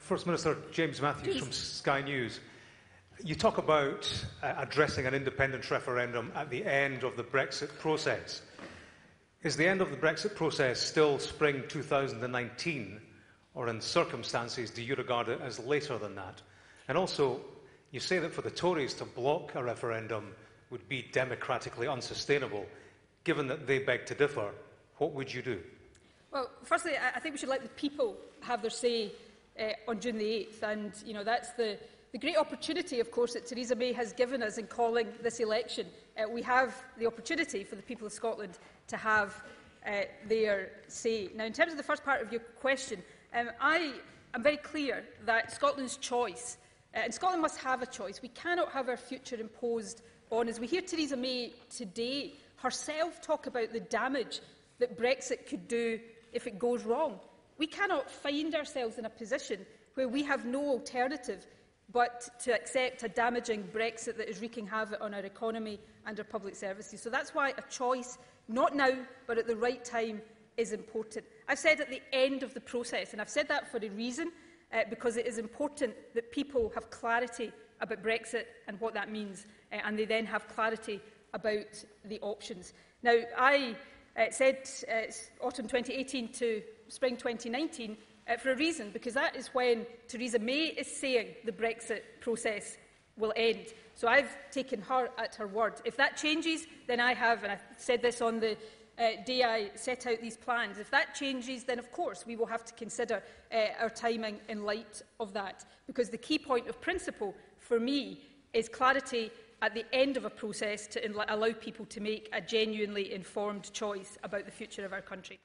First Minister James Matthews from Sky News. You talk about addressing an independence referendum at the end of the Brexit process. Is the end of the Brexit process still spring 2019, or in circumstances do you regard it as later than that? And also, you say that for the Tories to block a referendum would be democratically unsustainable. Given that they beg to differ, what would you do? Well, firstly, I think we should let the people have their say on June the 8th, and that's the great opportunity, of course, that Theresa May has given us in calling this election. We have the opportunity for the people of Scotland to have their say. Now, in terms of the first part of your question, I am very clear that Scotland's choice, and Scotland must have a choice. We cannot have our future imposed on us. We hear Theresa May today herself talk about the damage that Brexit could do if it goes wrong. We cannot find ourselves in a position where we have no alternative but to accept a damaging Brexit that is wreaking havoc on our economy and our public services. So that's why a choice, not now, but at the right time, is important. I've said at the end of the process, and I've said that for a reason, because it is important that people have clarity about Brexit and what that means, and they then have clarity about the options. Now, I said autumn 2018 to spring 2019 for a reason, because that is when Theresa May is saying the Brexit process will end. So I've taken her at her word. If that changes, then I have, and I said this on the day I set out these plans, if that changes, then of course we will have to consider our timing in light of that. Because the key point of principle for me is clarity at the end of a process to allow people to make a genuinely informed choice about the future of our country.